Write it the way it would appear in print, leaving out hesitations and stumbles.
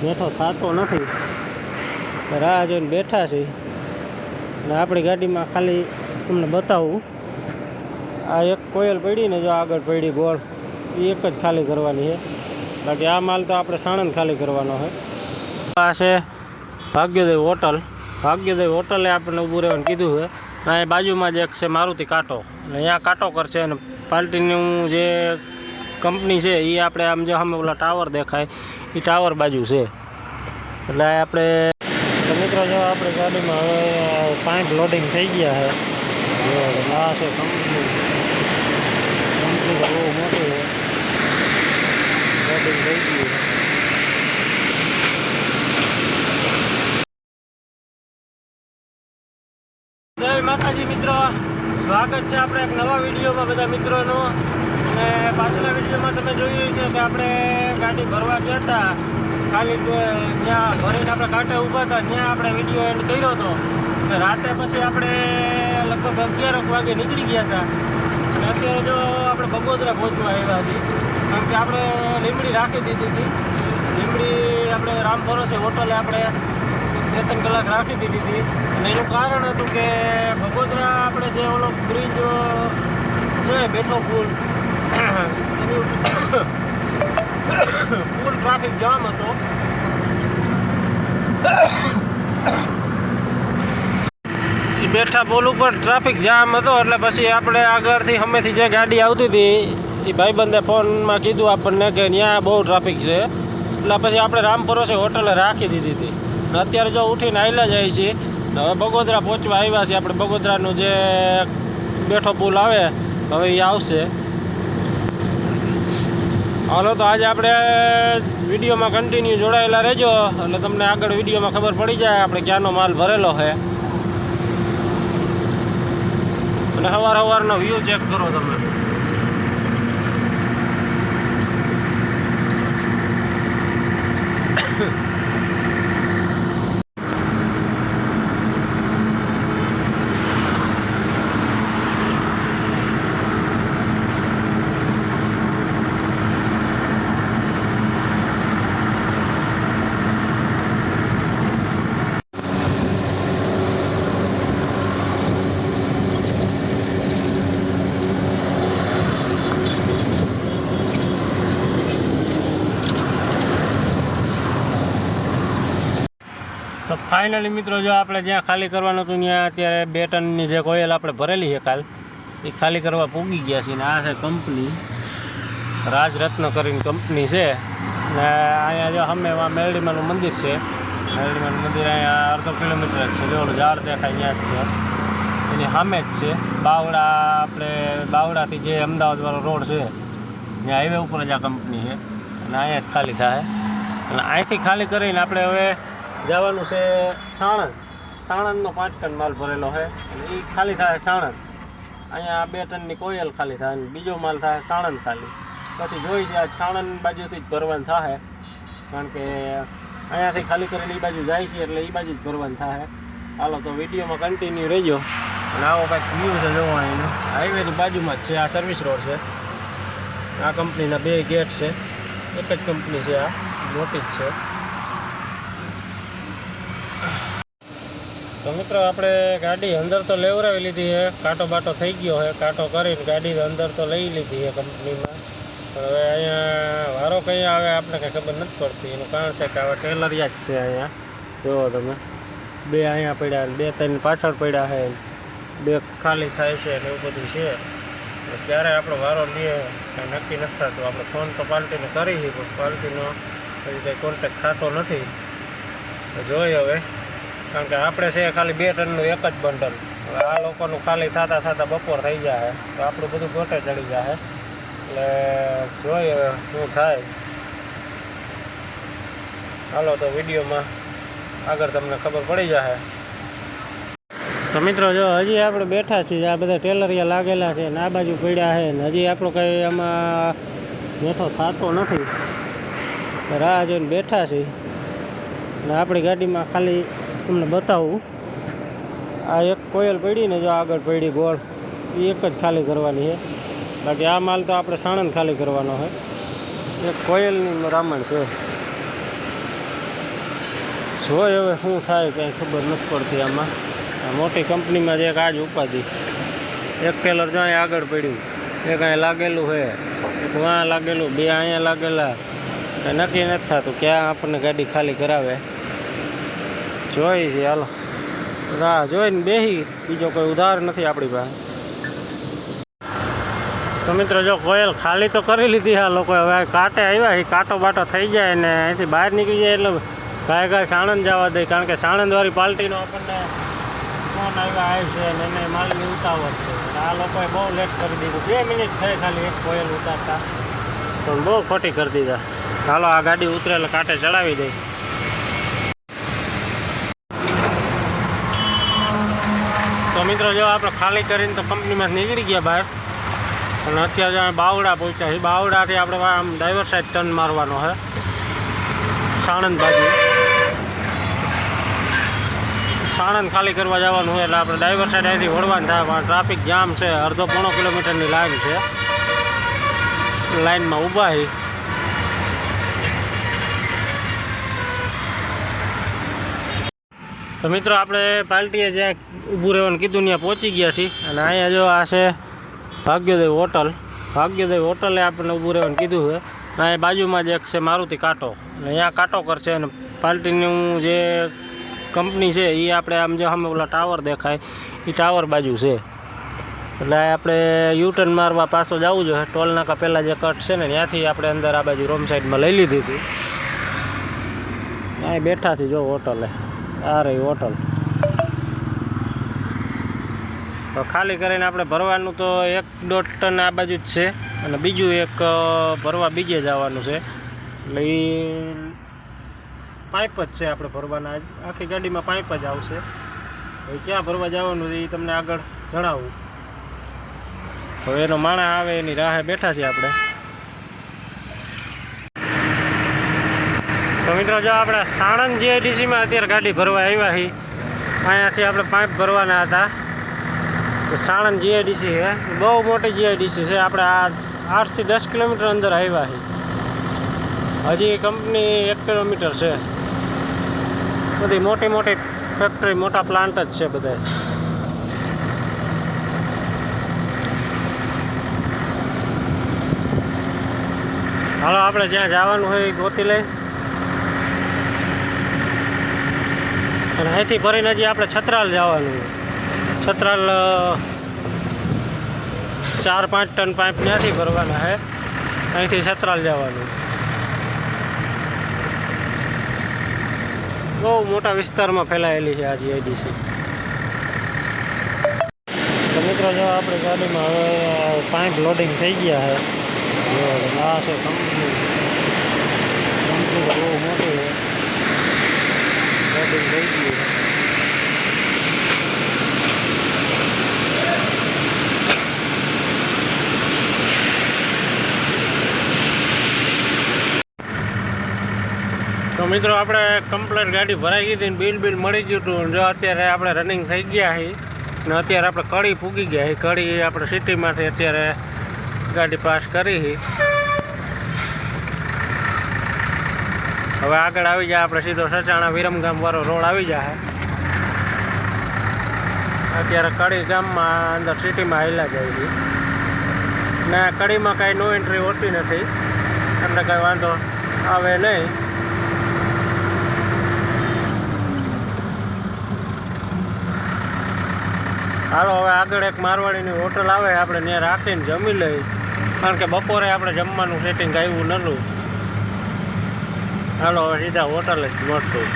બેઠો થતો નથી, રાહ જોઈને બેઠા છે. અને આપણી ગાડીમાં ખાલી તમને બતાવું, આ એક કોયલ પડી ને જો આગળ પડી ગોળ, એ એક જ ખાલી કરવાની છે. બાકી આ માલ તો આપણે સાણંદ ખાલી કરવાનો છે. આ છે ભાગ્યોદય હોટલ. ભાગ્યોદય હોટલે આપણને ઊભું રહેવાનું કીધું છે. અહીંયા બાજુમાં જ એક છે મારુતિ કાંટો, અને અહીંયા કાંટો કરશે. અને પાર્ટીનું જે કંપની છે એ આપણે આમ જો સામે ઓલા ટાવર દેખાય એ ટાવર બાજુ છે. એટલે આપણે તો મિત્રો જો આપણી ગાડીમાં હવે 5 લોડિંગ થઈ ગયા છે. આ છે કંપની તો બહુ મોટી છે, લોડિંગ થઈ ગયું. જય માતાજી મિત્રો, સ્વાગત છે આપણે એક નવા વિડીયોમાં બધા મિત્રોનું. અને પાછલા વિડીયોમાં તમે જોયું છે કે આપણે ગાડી ભરવા ગયા હતા, ખાલી ત્યાં ભરીને આપણે ઘાટે ઊભા હતા, ત્યાં આપણે વિડીયો એન્ડ કર્યો હતો. રાતે પછી આપણે લગભગ 11 વાગે નીકળી ગયા હતા. અને અત્યારે જો આપણે બગોદરા પહોંચવા આવ્યા છીએ, કારણ કે આપણે લીમડી રાખી દીધી હતી. લીમડી આપણે રામ ભરોસે હોટલે આપણે 2-3 કલાક રાખી દીધી હતી. અને એનું કારણ હતું કે બગોદરા આપણે જે ઓલો બ્રિજ છે બેઠો પુલ, ફૂલ ટ્રાફિક જામ હતો. બેઠા પુલ ઉપર ટ્રાફિક જામ હતો, એટલે પછી આપણે આગળથી સામેથી જે ગાડી આવતી હતી એ ભાઈબંધે ફોનમાં કીધું આપણને કે ત્યાં બહુ ટ્રાફિક છે. એટલે પછી આપણે રામ ભરોસે હોટલે રાખી દીધી હતી. અત્યારે જો ઉઠીને આવેલા જાય છીએ. હવે બગોદરા પહોંચવા આવ્યા છીએ. આપણે બગોદરાનું જે બેઠો પુલ આવે હવે એ આવશે. હાલો તો આજે આપણે વિડીયોમાં કન્ટિન્યુ જોડાયેલા રહેજો, એટલે તમને આગળ વિડીયોમાં ખબર પડી જાય આપણે ક્યાંનો માલ ભરેલો છે. અને સવારનો વ્યૂ ચેક કરો તમે. તો ફાઇનલી મિત્રો જો આપણે જ્યાં ખાલી કરવાનું હતું ત્યાં અત્યારે 2 ટનની જે કોયલ આપણે ભરેલી છે કાલ, એ ખાલી કરવા પૂગી ગયા છે. ને આ છે કંપની રાજરત્ન કરીને કંપની છે. ને અહીંયા જો સામે મેરડીમાનું મંદિર છે. મેરડીમાનું મંદિર અહીંયા અડધો કિલોમીટર જ છે. જો ઝાડ દેખાય ત્યાં જ છે, એની સામે જ છે. બાવડા આપણે બાવડાથી જે અમદાવાદવાળો રોડ છે ત્યાં હાઈવે ઉપર જ આ કંપની છે. અને અહીંયા જ ખાલી થાય. અને અહીંથી ખાલી કરીને આપણે હવે જવાનું છે સાણંદ. સાણંદનો 5 ટન માલ ભરેલો છે, અને એ ખાલી થાય સાણંદ. અહીંયા 2 ટનની કોયલ ખાલી થાય, અને બીજો માલ થાય સાણંદ ખાલી. પછી જોઈ છે આજ સાણંદ બાજુથી જ ભરવાનું થાય, કારણ કે અહીંયાથી ખાલી કરીને એ બાજુ જાય છે એટલે એ બાજુ જ ભરવાનું થાય. હાલો તો વિડીયોમાં કન્ટિન્યુ રહેજો. અને આવો કાંઈક વ્યૂ છે જોવા એનો. હાઈવેની બાજુમાં જ છે, આ સર્વિસ રોડ છે. આ કંપનીના 2 ગેટ છે, એક જ કંપની છે, આ મોટી જ છે. તો મિત્રો આપણે ગાડી અંદર તો લેવરાવી લીધી છે, કાંટો બાટો થઈ ગયો છે. કાંટો કરીને ગાડી અંદર તો લઈ લીધી છે કંપનીમાં. પણ હવે અહીંયા વારો કઈ આવે આપણે કંઈ ખબર નથી પડતી. એનું કારણ છે કે હવે ટેલરિયા જ છે અહીંયા. જુઓ તમે, 2 અહીંયા પડ્યા, 2-3 પાછળ પડ્યા છે, 2 ખાલી થાય છે ને એવું બધું છે. ક્યારે આપણો વારો લઈએ કાંઈ નક્કી નથી થતું. આપણે ફોન તો પાર્ટીને કરી છે, પણ પાર્ટીનો હજી કંઈ કોન્ટેક્ટ થતો નથી. તો જોઈએ હવે, કારણ કે આપણે છે ખાલી 2 ટનનું એક જ બંડલ. હવે આ લોકોનું ખાલી થતાં બપોર થઈ જાય, તો આપણું બધું ગોટે ચડી જાય. એટલે જોઈએ હવે શું થાય. હાલો તો વિડીયોમાં આગળ તમને ખબર પડી જાય. તો મિત્રો જો હજી આપણે બેઠા છીએ, આ બધા ટેલરિયા લાગેલા છે ને આ બાજુ પડ્યા છે, ને હજી આપણો કંઈ આમાં બેઠો થતો નથી. રાહ જોઈને બેઠા છીએ. અને આપણી ગાડીમાં ખાલી તમને બતાવું, આ એક કોયલ પડી ને જો આગળ પડી ગોળ, એ એક જ ખાલી કરવાની છે. બાકી આ માલ તો આપણે સાણંદ ખાલી કરવાનો છે. એક કોયલની રામણ છે. જોઈ હવે શું થાય કંઈ ખબર નથી પડતી આમાં. આ મોટી કંપનીમાં જે એક આજ ઉપાધિ, એક ટેલર જો અહીંયા આગળ પડ્યું, એક અહીંયા લાગેલું છે, એક વાં લાગેલું, બે અહીંયા લાગેલા, નક્કી નથી થતું ક્યાં આપણને ગાડી ખાલી કરાવે. જોઈ છે હાલો, રાહ જોઈને બેસી, બીજો કોઈ ઉધાર નથી આપણી પાસે. તો મિત્રો જો કોયલ ખાલી તો કરી લીધી આ લોકો, હવે કાંટે આવ્યા એ કાંટો બાટો થઈ જાય ને અહીંથી બહાર નીકળી જાય એટલે ગાય સાણંદ જવા દે, કારણ કે સાણંદવાળી પાર્ટીનો આપણને ફોન આવ્યા છે ને એને માલની ઉતાવળ છે. આ લોકોએ બહુ લેટ કરી દીધું, 2 મિનિટ થઈ ખાલી એક કોયલ ઉતારતા, પણ બહુ ખોટી કરી દીધા. ચાલો આ ગાડી ઉતરે એટલે કાંટે ચડાવી દઈ. તો મિત્રો જો આપણે ખાલી કરીને તો કંપનીમાં નીકળી ગયા બહાર, અને અત્યારે જો બાવડા પહોંચ્યા છે. બાવડાથી આપણે આમ ડાઈવર સાઈડ ટર્ન મારવાનો છે સાણંદ બાજુ. સાણંદ ખાલી કરવા જવાનું હોય એટલે આપણે ડાઈવર સાઈડ અહીંથી વળવાનું થાય, પણ ટ્રાફિક જામ છે, 1.5 કિલોમીટરની લાઈન છે, લાઈનમાં ઊભા છે. તો મિત્રો આપણે પાર્ટીએ જ્યાં ઊભું રહેવાનું કીધું ત્યાં પહોંચી ગયા છીએ, અને અહીંયા જો આ છે ભાગ્યોદય હોટલ. ભાગ્યોદય હોટલે આપણને ઊભું રહેવાનું કીધું છે. અહીંયા બાજુમાં જ એક છે મારુતિ કાંટો, અને અહીંયા કાંટો કરશે, અને પાર્ટીનું જે કંપની છે એ આપણે આમ જો સામે ઓલા ટાવર દેખાય એ ટાવર બાજુ છે. એટલે આપણે યુટર્ન મારવા પાછો જવું જોઈએ. ટોલ નાકા પહેલાં જે કટ છે ને ત્યાંથી આપણે અંદર આ બાજુ રોમ સાઈડમાં લઈ લીધી હતી. અહીં બેઠા છીએ જો હોટલે, આ રહી હોટલ. તો ખાલી કરીને આપણે ભરવાનું તો 1.5 ટન આ બાજુ જ છે, અને બીજું એક ભરવા બીજે જવાનું છે. એટલે એ પાઇપ જ છે આપણે ભરવાના, આખી ગાડીમાં પાઇપ જ આવશે. હવે ક્યાં ભરવા જવાનું એ તમને આગળ જણાવું. હવે એનો માણા આવે એની રાહે બેઠા છીએ આપણે. તો મિત્રો જો આપણે સાણંદ જીઆઈડીસીમાં અત્યારે ગાડી ભરવા આવ્યા છીએ. અહીંયાથી આપણે પાઇપ ભરવાના હતા. સાણંદ જીઆઈડીસી છે, બહુ મોટી જીઆઈડીસી છે. આપણે આ 8 થી 10 કિલોમીટર અંદર આવ્યા છીએ. હજી કંપની 1 કિલોમીટર છે. બધી મોટી મોટી ફેક્ટરી, મોટા પ્લાન્ટ જ છે બધા. હાલો આપણે જ્યાં જવાનું હોય એ ગોતી લઈ. અને અહીંથી ભરીને હજી આપણે છત્રાલ જવાનું હોય. છત્રાલ 4-5 ટન પાઇપ ત્યાંથી ભરવાના છે, અહીંથી છત્રાલ જવાનું. બહુ મોટા વિસ્તારમાં ફેલાયેલી છે આ જીઆઈડીસી. તો મિત્રો જો આપણી ગાડીમાં હવે પાઇપ લોડિંગ થઈ ગયા છે. આ છે કંપની, કંપની તો બહુ મોટી છે, લોડિંગ થઈ ગયું છે. તો મિત્રો આપણે કમ્પ્લેટ ગાડી ભરાઈ ગઈ હતી, બિલ મળી ગયું હતું. જો અત્યારે આપણે રનિંગ થઈ ગયા છીએ, ને અત્યારે આપણે કડી પૂગી ગયા છીએ. કડી આપણે સિટીમાંથી અત્યારે ગાડી પાસ કરી છે. હવે આગળ આવી જાય આપણે સીધો સચાણા વિરમગામ વાળો રોડ આવી જાય. અત્યારે કડી ગામમાં અંદર સિટીમાં હાલ્યા જાય છે, ને કડીમાં કાંઈ નો એન્ટ્રી હોતી નથી, એટલે કાંઈ વાંધો આવે નહીં. હાલો હવે આગળ એક મારવાડીની હોટલ આવે, આપણે ત્યાં રાખીને જમી લઈ, કારણ કે બપોરે આપણે જમવાનું સેટિંગ આવ્યું નહોતું. હાલો હવે સીધા હોટલે જ મળશું.